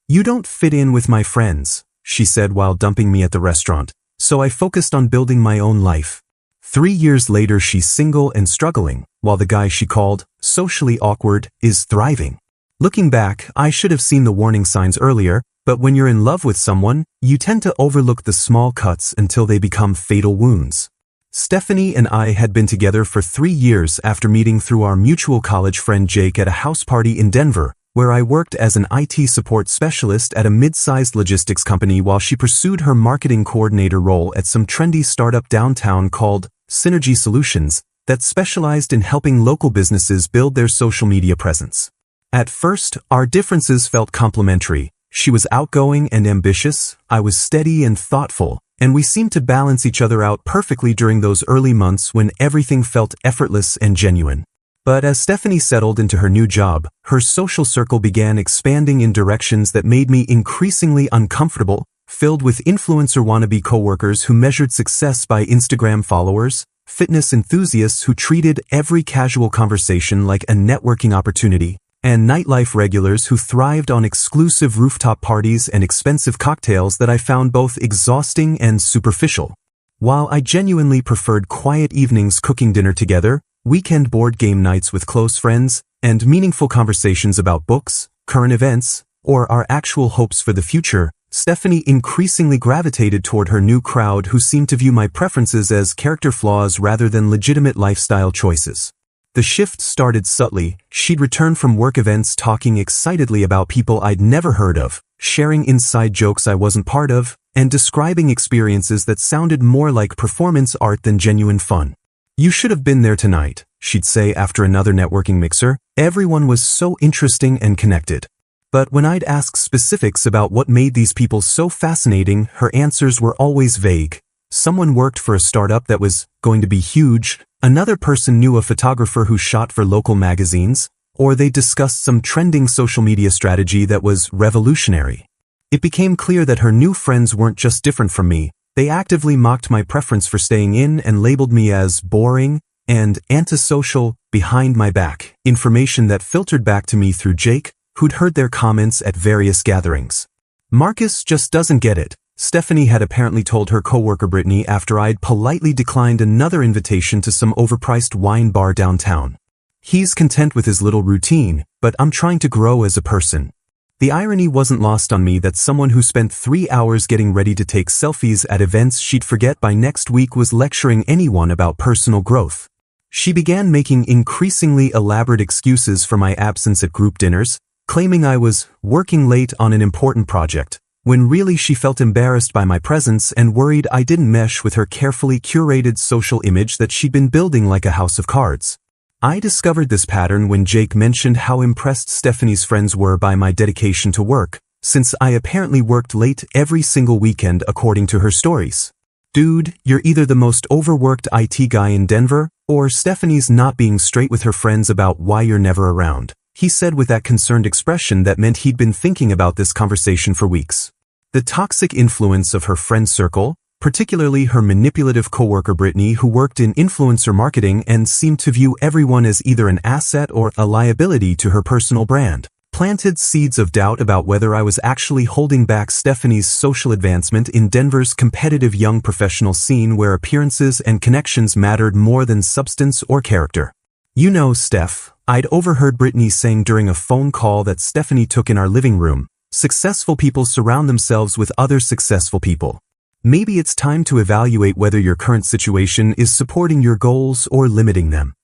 "You don't fit in with my friends," she said while dumping me at the restaurant, so I focused on building my own life. 3 years later, she's single and struggling, while the guy she called socially awkward is thriving. Looking back, I should have seen the warning signs earlier, but when you're in love with someone, you tend to overlook the small cuts until they become fatal wounds. Stephanie and I had been together for 3 years after meeting through our mutual college friend Jake at a house party in Denver, where I worked as an IT support specialist at a mid-sized logistics company while she pursued her marketing coordinator role at some trendy startup downtown called Synergy Solutions that specialized in helping local businesses build their social media presence. At first, our differences felt complementary. She was outgoing and ambitious, I was steady and thoughtful, and we seemed to balance each other out perfectly during those early months when everything felt effortless and genuine. But as Stephanie settled into her new job, her social circle began expanding in directions that made me increasingly uncomfortable, filled with influencer wannabe coworkers who measured success by Instagram followers, fitness enthusiasts who treated every casual conversation like a networking opportunity, and nightlife regulars who thrived on exclusive rooftop parties and expensive cocktails that I found both exhausting and superficial. While I genuinely preferred quiet evenings cooking dinner together, weekend board game nights with close friends, and meaningful conversations about books, current events, or our actual hopes for the future, Stephanie increasingly gravitated toward her new crowd who seemed to view my preferences as character flaws rather than legitimate lifestyle choices. The shift started subtly. She'd return from work events talking excitedly about people I'd never heard of, sharing inside jokes I wasn't part of, and describing experiences that sounded more like performance art than genuine fun. "You should have been there tonight," she'd say after another networking mixer. "Everyone was so interesting and connected." But when I'd ask specifics about what made these people so fascinating, her answers were always vague. Someone worked for a startup that was going to be huge, another person knew a photographer who shot for local magazines, or they discussed some trending social media strategy that was revolutionary. It became clear that her new friends weren't just different from me, they actively mocked my preference for staying in and labeled me as boring and antisocial behind my back, information that filtered back to me through Jake, who'd heard their comments at various gatherings. "Marcus just doesn't get it," Stephanie had apparently told her coworker Brittany after I'd politely declined another invitation to some overpriced wine bar downtown. "He's content with his little routine, but I'm trying to grow as a person." The irony wasn't lost on me that someone who spent 3 hours getting ready to take selfies at events she'd forget by next week was lecturing anyone about personal growth. She began making increasingly elaborate excuses for my absence at group dinners, claiming I was working late on an important project, when really she felt embarrassed by my presence and worried I didn't mesh with her carefully curated social image that she'd been building like a house of cards. I discovered this pattern when Jake mentioned how impressed Stephanie's friends were by my dedication to work, since I apparently worked late every single weekend according to her stories. "Dude, you're either the most overworked IT guy in Denver, or Stephanie's not being straight with her friends about why you're never around," he said with that concerned expression that meant he'd been thinking about this conversation for weeks. The toxic influence of her friend circle, particularly her manipulative coworker Brittany, who worked in influencer marketing and seemed to view everyone as either an asset or a liability to her personal brand, planted seeds of doubt about whether I was actually holding back Stephanie's social advancement in Denver's competitive young professional scene where appearances and connections mattered more than substance or character. "You know, Steph," I'd overheard Brittany saying during a phone call that Stephanie took in our living room, "successful people surround themselves with other successful people. Maybe it's time to evaluate whether your current situation is supporting your goals or limiting them."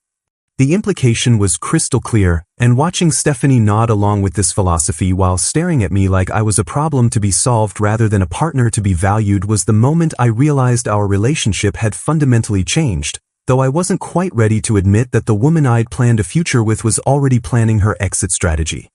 The implication was crystal clear, and watching Stephanie nod along with this philosophy while staring at me like I was a problem to be solved rather than a partner to be valued was the moment I realized our relationship had fundamentally changed, though I wasn't quite ready to admit that the woman I'd planned a future with was already planning her exit strategy.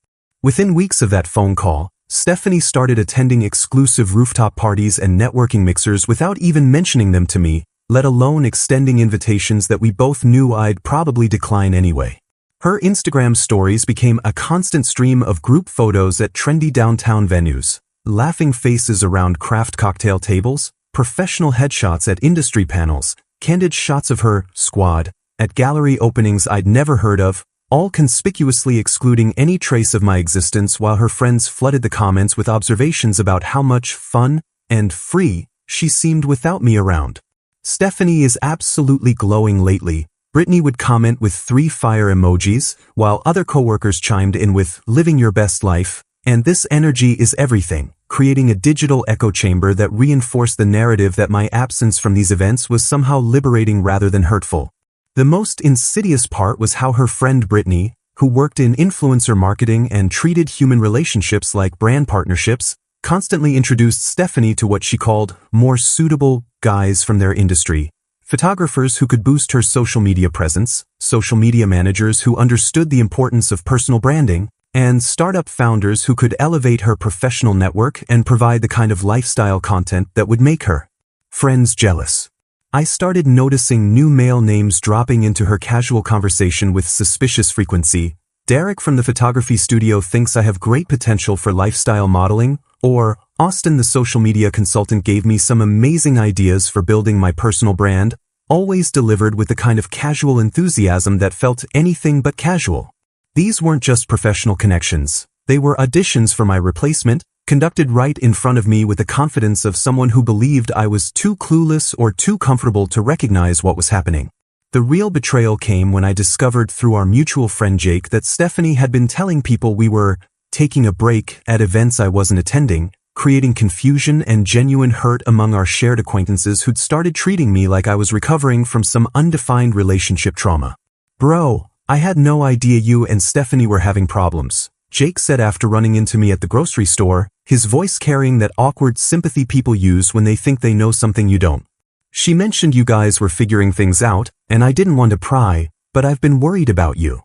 Within weeks of that phone call, Stephanie started attending exclusive rooftop parties and networking mixers without even mentioning them to me, let alone extending invitations that we both knew I'd probably decline anyway. Her Instagram stories became a constant stream of group photos at trendy downtown venues, laughing faces around craft cocktail tables, professional headshots at industry panels, candid shots of her squad at gallery openings I'd never heard of, all conspicuously excluding any trace of my existence while her friends flooded the comments with observations about how much fun and free she seemed without me around. Stephanie is absolutely glowing lately, Brittany would comment with 3 fire emojis, while other coworkers chimed in with living your best life, and this energy is everything, creating a digital echo chamber that reinforced the narrative that my absence from these events was somehow liberating rather than hurtful. The most insidious part was how her friend Brittany, who worked in influencer marketing and treated human relationships like brand partnerships, constantly introduced Stephanie to what she called more suitable guys from their industry. Photographers who could boost her social media presence, social media managers who understood the importance of personal branding, and startup founders who could elevate her professional network and provide the kind of lifestyle content that would make her friends jealous. I started noticing new male names dropping into her casual conversation with suspicious frequency. Derek from the photography studio thinks I have great potential for lifestyle modeling, or Austin the social media consultant gave me some amazing ideas for building my personal brand, always delivered with the kind of casual enthusiasm that felt anything but casual. These weren't just professional connections. They were auditions for my replacement, conducted right in front of me with the confidence of someone who believed I was too clueless or too comfortable to recognize what was happening. The real betrayal came when I discovered through our mutual friend Jake that Stephanie had been telling people we were taking a break at events I wasn't attending, creating confusion and genuine hurt among our shared acquaintances who'd started treating me like I was recovering from some undefined relationship trauma. "Bro, I had no idea you and Stephanie were having problems," Jake said after running into me at the grocery store, his voice carrying that awkward sympathy people use when they think they know something you don't. "She mentioned you guys were figuring things out, and I didn't want to pry, but I've been worried about you."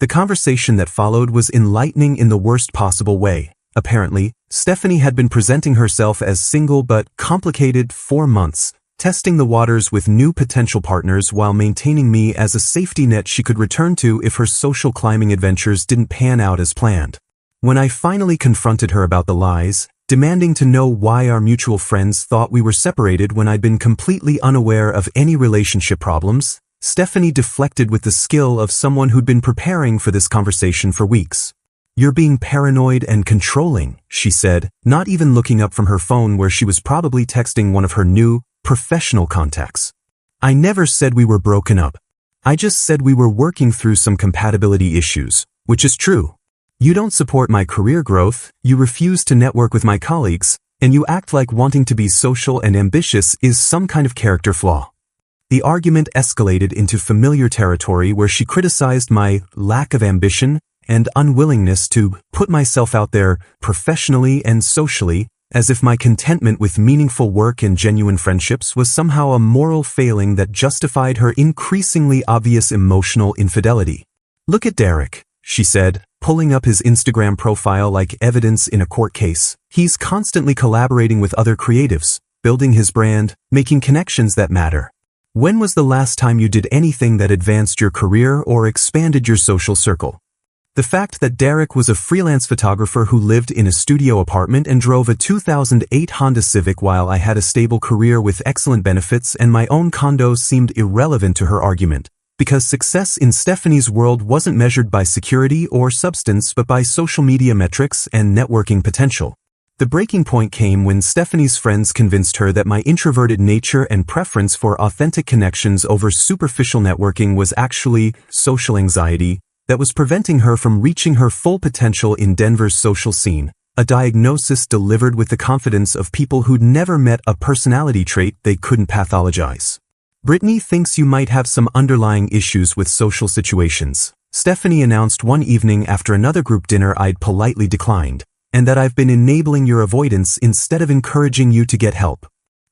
The conversation that followed was enlightening in the worst possible way. Apparently, Stephanie had been presenting herself as single but complicated 4 months, testing the waters with new potential partners while maintaining me as a safety net she could return to if her social climbing adventures didn't pan out as planned. When I finally confronted her about the lies, demanding to know why our mutual friends thought we were separated when I'd been completely unaware of any relationship problems, Stephanie deflected with the skill of someone who'd been preparing for this conversation for weeks. "You're being paranoid and controlling," she said, not even looking up from her phone where she was probably texting one of her new, professional contacts. "I never said we were broken up. I just said we were working through some compatibility issues, which is true. You don't support my career growth, you refuse to network with my colleagues, and you act like wanting to be social and ambitious is some kind of character flaw." The argument escalated into familiar territory where she criticized my lack of ambition and unwillingness to put myself out there professionally and socially, as if my contentment with meaningful work and genuine friendships was somehow a moral failing that justified her increasingly obvious emotional infidelity. "Look at Derek," she said, pulling up his Instagram profile like evidence in a court case. "He's constantly collaborating with other creatives, building his brand, making connections that matter. When was the last time you did anything that advanced your career or expanded your social circle?" The fact that Derek was a freelance photographer who lived in a studio apartment and drove a 2008 Honda Civic while I had a stable career with excellent benefits and my own condo seemed irrelevant to her argument, because success in Stephanie's world wasn't measured by security or substance but by social media metrics and networking potential. The breaking point came when Stephanie's friends convinced her that my introverted nature and preference for authentic connections over superficial networking was actually social anxiety that was preventing her from reaching her full potential in Denver's social scene, a diagnosis delivered with the confidence of people who'd never met a personality trait they couldn't pathologize. "Brittany thinks you might have some underlying issues with social situations," Stephanie announced one evening after another group dinner I'd politely declined, "and that I've been enabling your avoidance instead of encouraging you to get help."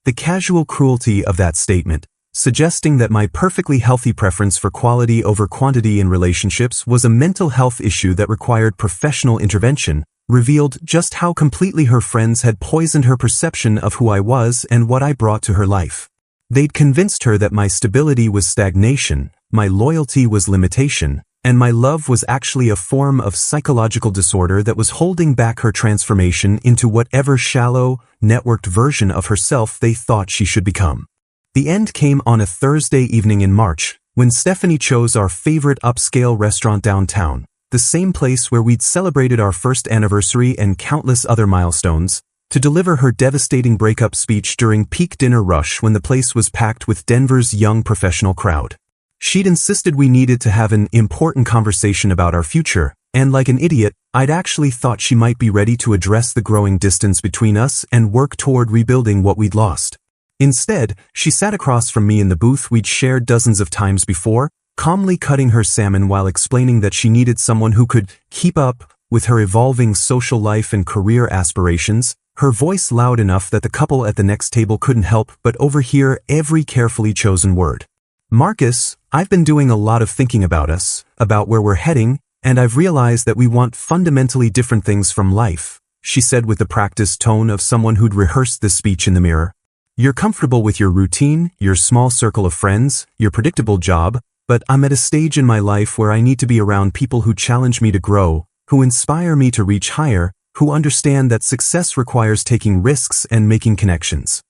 The casual cruelty of that statement, suggesting that my perfectly healthy preference for quality over quantity in relationships was a mental health issue that required professional intervention, revealed just how completely her friends had poisoned her perception of who I was and what I brought to her life. They'd convinced her that my stability was stagnation, my loyalty was limitation, and my love was actually a form of psychological disorder that was holding back her transformation into whatever shallow, networked version of herself they thought she should become. The end came on a Thursday evening in March, when Stephanie chose our favorite upscale restaurant downtown, the same place where we'd celebrated our first anniversary and countless other milestones, to deliver her devastating breakup speech during peak dinner rush when the place was packed with Denver's young professional crowd. She'd insisted we needed to have an important conversation about our future, and like an idiot, I'd actually thought she might be ready to address the growing distance between us and work toward rebuilding what we'd lost. Instead, she sat across from me in the booth we'd shared dozens of times before, calmly cutting her salmon while explaining that she needed someone who could keep up with her evolving social life and career aspirations, her voice loud enough that the couple at the next table couldn't help but overhear every carefully chosen word. "Marcus, I've been doing a lot of thinking about us, about where we're heading, and I've realized that we want fundamentally different things from life," she said with the practiced tone of someone who'd rehearsed this speech in the mirror. "You're comfortable with your routine, your small circle of friends, your predictable job, but I'm at a stage in my life where I need to be around people who challenge me to grow, who inspire me to reach higher, who understand that success requires taking risks and making connections."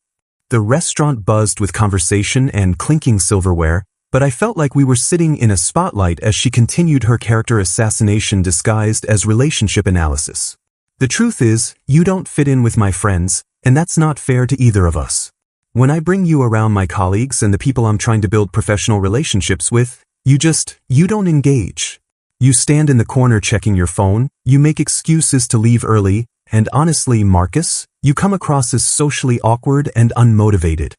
The restaurant buzzed with conversation and clinking silverware, but I felt like we were sitting in a spotlight as she continued her character assassination disguised as relationship analysis. "The truth is, you don't fit in with my friends, and that's not fair to either of us. When I bring you around my colleagues and the people I'm trying to build professional relationships with, you don't engage. You stand in the corner checking your phone, you make excuses to leave early, and honestly, Marcus, you come across as socially awkward and unmotivated."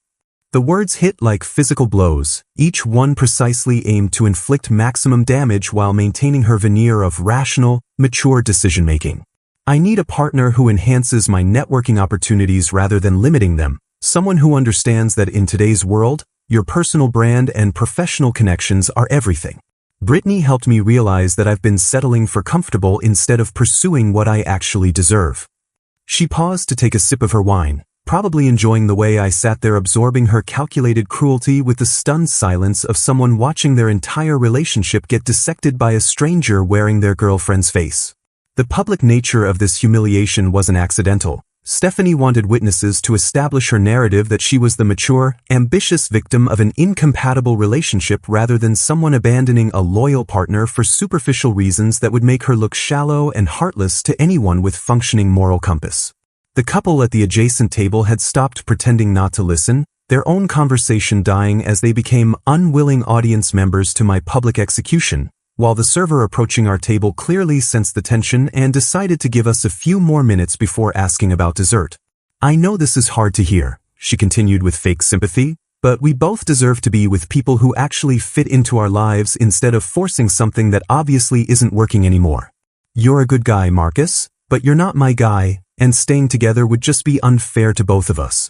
The words hit like physical blows, each one precisely aimed to inflict maximum damage while maintaining her veneer of rational, mature decision-making. "I need a partner who enhances my networking opportunities rather than limiting them, someone who understands that in today's world, your personal brand and professional connections are everything." Brittany helped me realize that I've been settling for comfortable instead of pursuing what I actually deserve. She paused to take a sip of her wine, probably enjoying the way I sat there absorbing her calculated cruelty with the stunned silence of someone watching their entire relationship get dissected by a stranger wearing their girlfriend's face. The public nature of this humiliation wasn't accidental. Stephanie wanted witnesses to establish her narrative that she was the mature, ambitious victim of an incompatible relationship rather than someone abandoning a loyal partner for superficial reasons that would make her look shallow and heartless to anyone with functioning moral compass. The couple at the adjacent table had stopped pretending not to listen, their own conversation dying as they became unwilling audience members to my public execution, while the server approaching our table clearly sensed the tension and decided to give us a few more minutes before asking about dessert. "I know this is hard to hear," she continued with fake sympathy, "but we both deserve to be with people who actually fit into our lives instead of forcing something that obviously isn't working anymore. You're a good guy, Marcus, but you're not my guy, and staying together would just be unfair to both of us."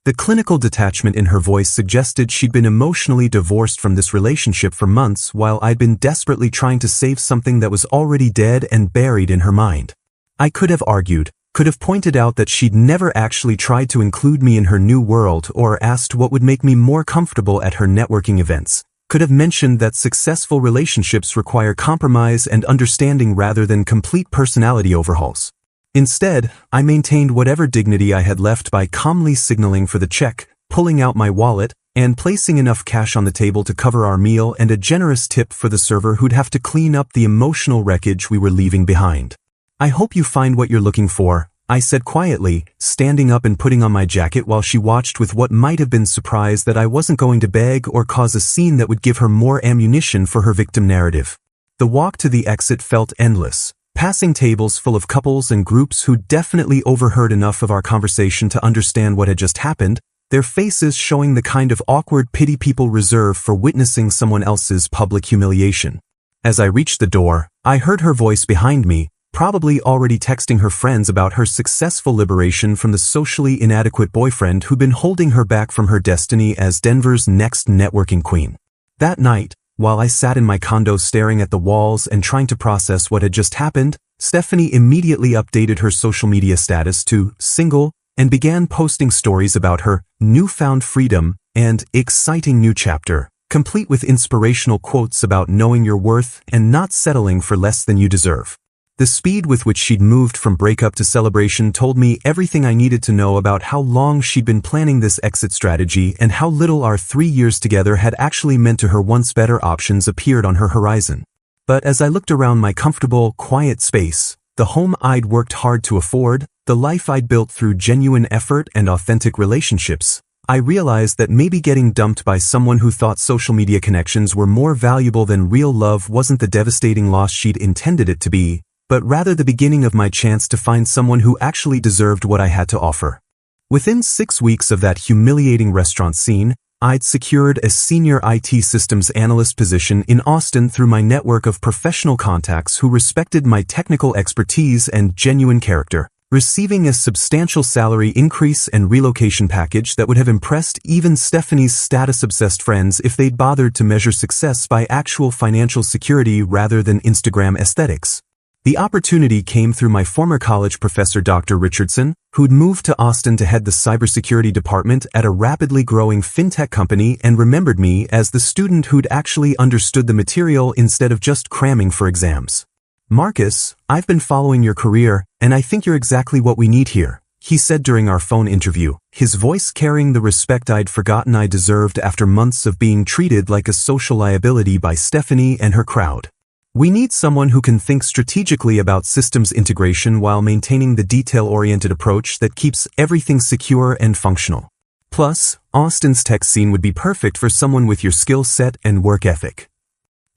The clinical detachment in her voice suggested she'd been emotionally divorced from this relationship for months while I'd been desperately trying to save something that was already dead and buried in her mind. I could have argued, could have pointed out that she'd never actually tried to include me in her new world or asked what would make me more comfortable at her networking events, could have mentioned that successful relationships require compromise and understanding rather than complete personality overhauls. Instead, I maintained whatever dignity I had left by calmly signaling for the check, pulling out my wallet, and placing enough cash on the table to cover our meal and a generous tip for the server who'd have to clean up the emotional wreckage we were leaving behind. "I hope you find what you're looking for," I said quietly, standing up and putting on my jacket while she watched with what might have been surprise that I wasn't going to beg or cause a scene that would give her more ammunition for her victim narrative. The walk to the exit felt endless, passing tables full of couples and groups who definitely overheard enough of our conversation to understand what had just happened, their faces showing the kind of awkward pity people reserve for witnessing someone else's public humiliation. As I reached the door, I heard her voice behind me, probably already texting her friends about her successful liberation from the socially inadequate boyfriend who'd been holding her back from her destiny as Denver's next networking queen. That night, while I sat in my condo staring at the walls and trying to process what had just happened, Stephanie immediately updated her social media status to single and began posting stories about her newfound freedom and exciting new chapter, complete with inspirational quotes about knowing your worth and not settling for less than you deserve. The speed with which she'd moved from breakup to celebration told me everything I needed to know about how long she'd been planning this exit strategy and how little our 3 years together had actually meant to her once better options appeared on her horizon. But as I looked around my comfortable, quiet space, the home I'd worked hard to afford, the life I'd built through genuine effort and authentic relationships, I realized that maybe getting dumped by someone who thought social media connections were more valuable than real love wasn't the devastating loss she'd intended it to be, but rather the beginning of my chance to find someone who actually deserved what I had to offer. Within 6 weeks of that humiliating restaurant scene, I'd secured a senior IT systems analyst position in Austin through my network of professional contacts who respected my technical expertise and genuine character, receiving a substantial salary increase and relocation package that would have impressed even Stephanie's status-obsessed friends if they'd bothered to measure success by actual financial security rather than Instagram aesthetics. The opportunity came through my former college professor Dr. Richardson, who'd moved to Austin to head the cybersecurity department at a rapidly growing fintech company and remembered me as the student who'd actually understood the material instead of just cramming for exams. "Marcus, I've been following your career, and I think you're exactly what we need here," he said during our phone interview, his voice carrying the respect I'd forgotten I deserved after months of being treated like a social liability by Stephanie and her crowd. "We need someone who can think strategically about systems integration while maintaining the detail-oriented approach that keeps everything secure and functional. Plus, Austin's tech scene would be perfect for someone with your skill set and work ethic."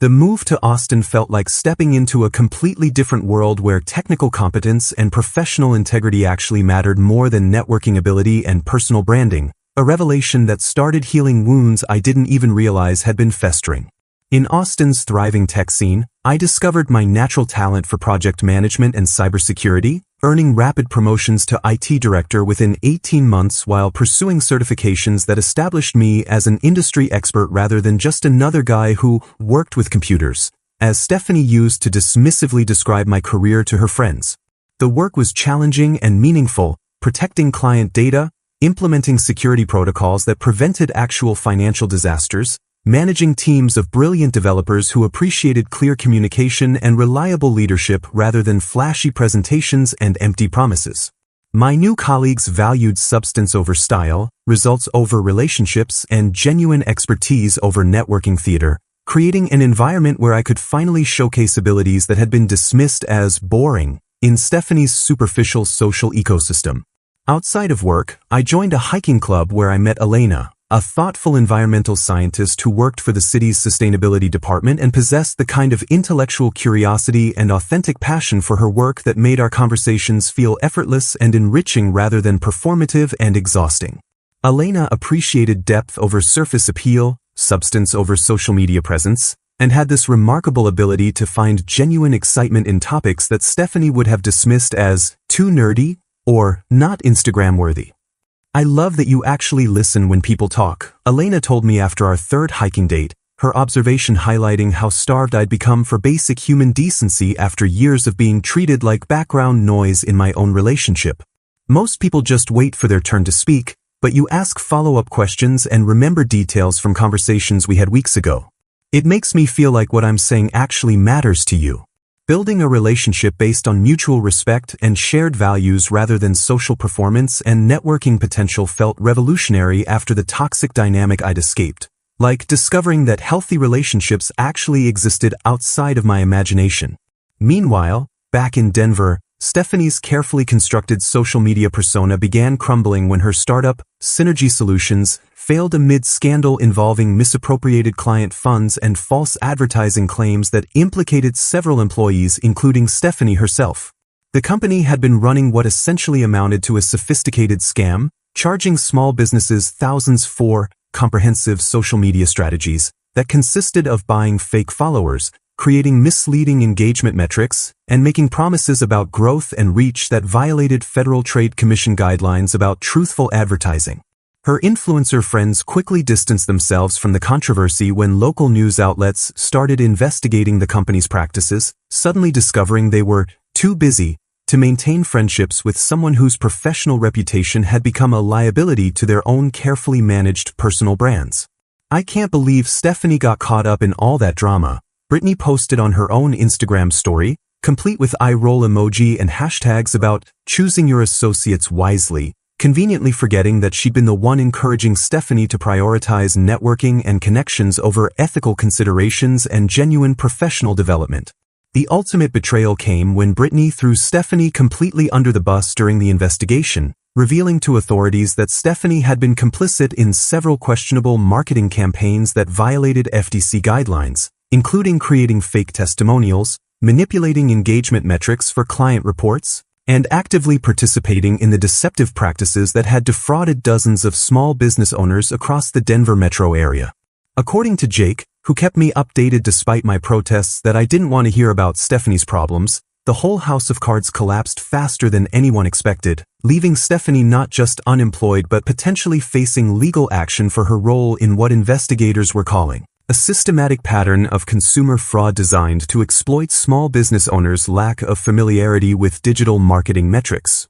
The move to Austin felt like stepping into a completely different world where technical competence and professional integrity actually mattered more than networking ability and personal branding, a revelation that started healing wounds I didn't even realize had been festering. In Austin's thriving tech scene, I discovered my natural talent for project management and cybersecurity, earning rapid promotions to IT director within 18 months while pursuing certifications that established me as an industry expert rather than just another guy who worked with computers, as Stephanie used to dismissively describe my career to her friends. The work was challenging and meaningful, protecting client data, implementing security protocols that prevented actual financial disasters, managing teams of brilliant developers who appreciated clear communication and reliable leadership rather than flashy presentations and empty promises. My new colleagues valued substance over style, results over relationships, and genuine expertise over networking theater, creating an environment where I could finally showcase abilities that had been dismissed as boring in Stephanie's superficial social ecosystem. Outside of work, I joined a hiking club where I met Elena, a thoughtful environmental scientist who worked for the city's sustainability department and possessed the kind of intellectual curiosity and authentic passion for her work that made our conversations feel effortless and enriching rather than performative and exhausting. Elena appreciated depth over surface appeal, substance over social media presence, and had this remarkable ability to find genuine excitement in topics that Stephanie would have dismissed as too nerdy or not Instagram-worthy. "I love that you actually listen when people talk," Elena told me after our third hiking date, her observation highlighting how starved I'd become for basic human decency after years of being treated like background noise in my own relationship. "Most people just wait for their turn to speak, but you ask follow-up questions and remember details from conversations we had weeks ago. It makes me feel like what I'm saying actually matters to you." Building a relationship based on mutual respect and shared values rather than social performance and networking potential felt revolutionary after the toxic dynamic I'd escaped, like discovering that healthy relationships actually existed outside of my imagination. Meanwhile, back in Denver, Stephanie's carefully constructed social media persona began crumbling when her startup, Synergy Solutions, failed amid scandal involving misappropriated client funds and false advertising claims that implicated several employees, including Stephanie herself. The company had been running what essentially amounted to a sophisticated scam, charging small businesses thousands for comprehensive social media strategies that consisted of buying fake followers, creating misleading engagement metrics, and making promises about growth and reach that violated Federal Trade Commission guidelines about truthful advertising. Her influencer friends quickly distanced themselves from the controversy when local news outlets started investigating the company's practices, suddenly discovering they were too busy to maintain friendships with someone whose professional reputation had become a liability to their own carefully managed personal brands. "I can't believe Stephanie got caught up in all that drama," Brittany posted on her own Instagram story, complete with eye roll emoji and hashtags about choosing your associates wisely, conveniently forgetting that she'd been the one encouraging Stephanie to prioritize networking and connections over ethical considerations and genuine professional development. The ultimate betrayal came when Brittany threw Stephanie completely under the bus during the investigation, revealing to authorities that Stephanie had been complicit in several questionable marketing campaigns that violated FTC guidelines, including creating fake testimonials, manipulating engagement metrics for client reports, and actively participating in the deceptive practices that had defrauded dozens of small business owners across the Denver metro area. According to Jake, who kept me updated despite my protests that I didn't want to hear about Stephanie's problems, the whole house of cards collapsed faster than anyone expected, leaving Stephanie not just unemployed but potentially facing legal action for her role in what investigators were calling a systematic pattern of consumer fraud designed to exploit small business owners' lack of familiarity with digital marketing metrics.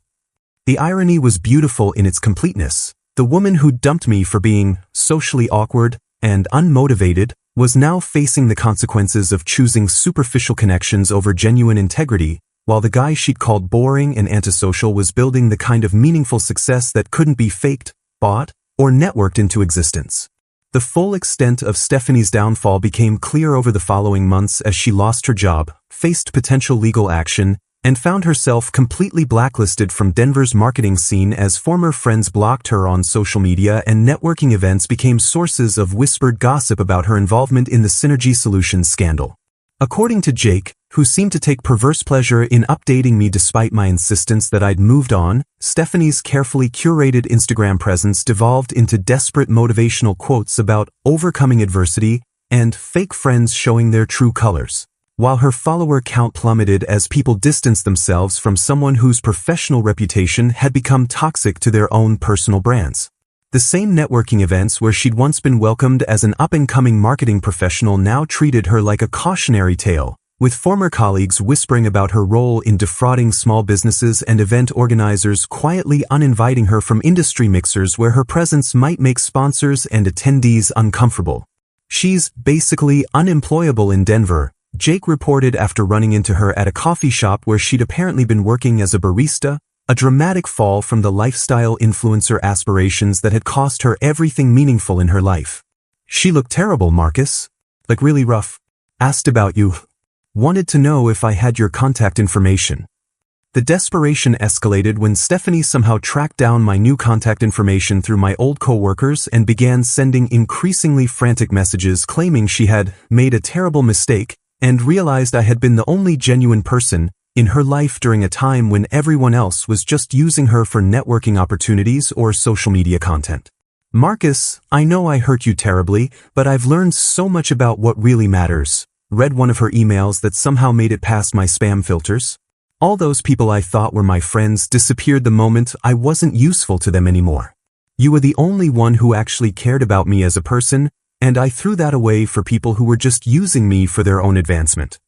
The irony was beautiful in its completeness. The woman who dumped me for being socially awkward and unmotivated was now facing the consequences of choosing superficial connections over genuine integrity, while the guy she'd called boring and antisocial was building the kind of meaningful success that couldn't be faked, bought, or networked into existence. The full extent of Stephanie's downfall became clear over the following months as she lost her job, faced potential legal action, and found herself completely blacklisted from Denver's marketing scene as former friends blocked her on social media and networking events became sources of whispered gossip about her involvement in the Synergy Solutions scandal. According to Jake, who seemed to take perverse pleasure in updating me despite my insistence that I'd moved on, Stephanie's carefully curated Instagram presence devolved into desperate motivational quotes about overcoming adversity and fake friends showing their true colors, while her follower count plummeted as people distanced themselves from someone whose professional reputation had become toxic to their own personal brands. The same networking events where she'd once been welcomed as an up-and-coming marketing professional now treated her like a cautionary tale, with former colleagues whispering about her role in defrauding small businesses and event organizers quietly uninviting her from industry mixers where her presence might make sponsors and attendees uncomfortable. She's basically unemployable in Denver, Jake reported after running into her at a coffee shop where she'd apparently been working as a barista, a dramatic fall from the lifestyle influencer aspirations that had cost her everything meaningful in her life. She looked terrible, Marcus. Like really rough. Asked about you. Wanted to know if I had your contact information. The desperation escalated when Stephanie somehow tracked down my new contact information through my old coworkers and began sending increasingly frantic messages claiming she had made a terrible mistake and realized I had been the only genuine person in her life during a time when everyone else was just using her for networking opportunities or social media content. Marcus, I know I hurt you terribly, but I've learned so much about what really matters. Read one of her emails that somehow made it past my spam filters. All those people I thought were my friends disappeared the moment I wasn't useful to them anymore. You were the only one who actually cared about me as a person, and I threw that away for people who were just using me for their own advancement.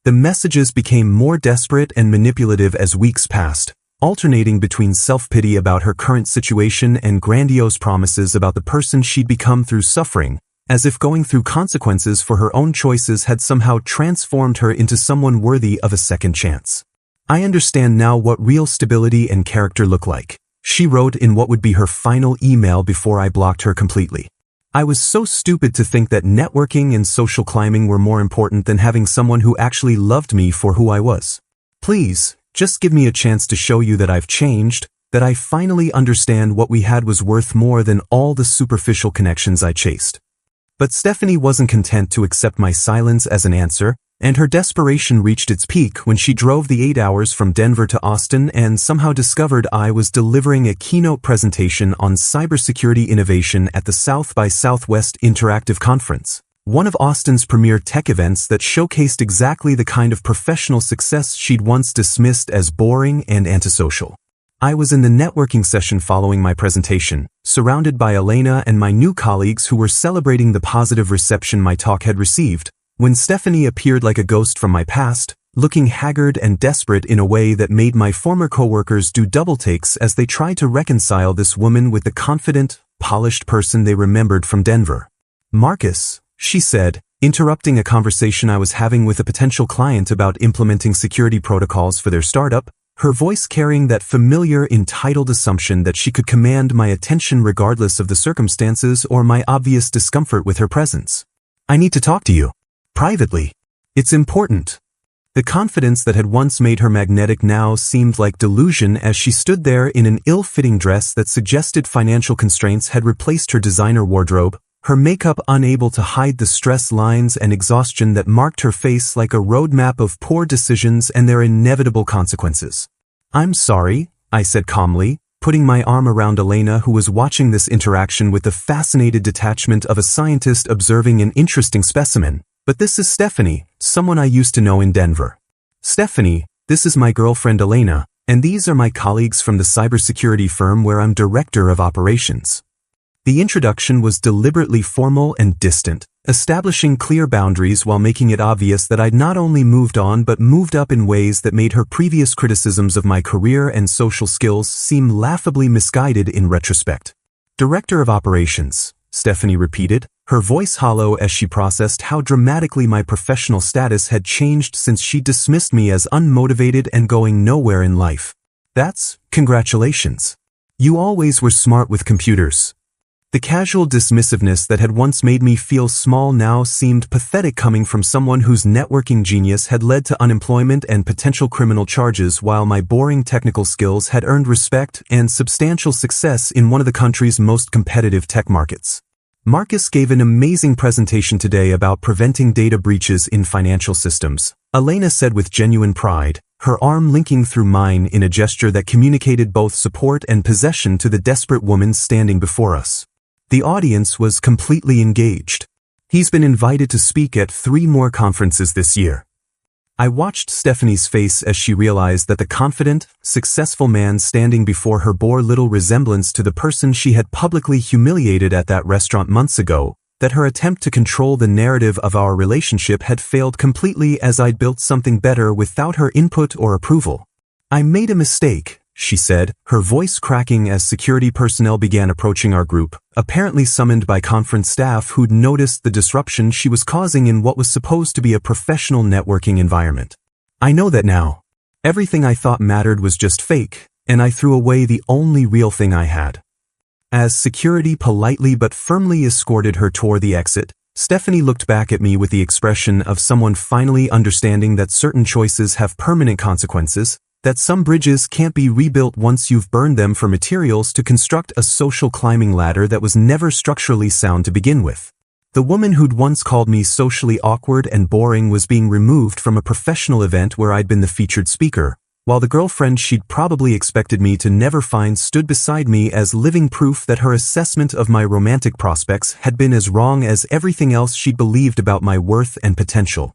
The messages became more desperate and manipulative as weeks passed, alternating between self-pity about her current situation and grandiose promises about the person she'd become through suffering, as if going through consequences for her own choices had somehow transformed her into someone worthy of a second chance. I understand now what real stability and character look like, she wrote in what would be her final email before I blocked her completely. I was so stupid to think that networking and social climbing were more important than having someone who actually loved me for who I was. Please, just give me a chance to show you that I've changed, that I finally understand what we had was worth more than all the superficial connections I chased. But Stephanie wasn't content to accept my silence as an answer, and her desperation reached its peak when she drove the 8 hours from Denver to Austin and somehow discovered I was delivering a keynote presentation on cybersecurity innovation at the South by Southwest Interactive Conference, one of Austin's premier tech events that showcased exactly the kind of professional success she'd once dismissed as boring and antisocial. I was in the networking session following my presentation, surrounded by Elena and my new colleagues who were celebrating the positive reception my talk had received, when Stephanie appeared like a ghost from my past, looking haggard and desperate in a way that made my former coworkers do double takes as they tried to reconcile this woman with the confident, polished person they remembered from Denver. Marcus, she said, interrupting a conversation I was having with a potential client about implementing security protocols for their startup, her voice carrying that familiar entitled assumption that she could command my attention regardless of the circumstances or my obvious discomfort with her presence. "I need to talk to you. Privately. It's important." The confidence that had once made her magnetic now seemed like delusion as she stood there in an ill-fitting dress that suggested financial constraints had replaced her designer wardrobe, her makeup unable to hide the stress lines and exhaustion that marked her face like a roadmap of poor decisions and their inevitable consequences. "I'm sorry," I said calmly, putting my arm around Elena, who was watching this interaction with the fascinated detachment of a scientist observing an interesting specimen. "But this is Stephanie, someone I used to know in Denver." "Stephanie, this is my girlfriend Elena, and these are my colleagues from the cybersecurity firm where I'm director of operations." The introduction was deliberately formal and distant, establishing clear boundaries while making it obvious that I'd not only moved on but moved up in ways that made her previous criticisms of my career and social skills seem laughably misguided in retrospect. "Director of operations," Stephanie repeated, her voice hollow as she processed how dramatically my professional status had changed since she dismissed me as unmotivated and going nowhere in life. Congratulations. You always were smart with computers." The casual dismissiveness that had once made me feel small now seemed pathetic coming from someone whose networking genius had led to unemployment and potential criminal charges, while my boring technical skills had earned respect and substantial success in one of the country's most competitive tech markets. "Marcus gave an amazing presentation today about preventing data breaches in financial systems," Elena said with genuine pride, her arm linking through mine in a gesture that communicated both support and possession to the desperate woman standing before us. The audience was completely engaged. "He's been invited to speak at 3 more conferences this year." I watched Stephanie's face as she realized that the confident, successful man standing before her bore little resemblance to the person she had publicly humiliated at that restaurant months ago, that her attempt to control the narrative of our relationship had failed completely as I'd built something better without her input or approval. "I made a mistake," she said, her voice cracking as security personnel began approaching our group, apparently summoned by conference staff who'd noticed the disruption she was causing in what was supposed to be a professional networking environment. "I know that now. Everything I thought mattered was just fake, and I threw away the only real thing I had." As security politely but firmly escorted her toward the exit, Stephanie looked back at me with the expression of someone finally understanding that certain choices have permanent consequences, that some bridges can't be rebuilt once you've burned them for materials to construct a social climbing ladder that was never structurally sound to begin with. The woman who'd once called me socially awkward and boring was being removed from a professional event where I'd been the featured speaker, while the girlfriend she'd probably expected me to never find stood beside me as living proof that her assessment of my romantic prospects had been as wrong as everything else she'd believed about my worth and potential.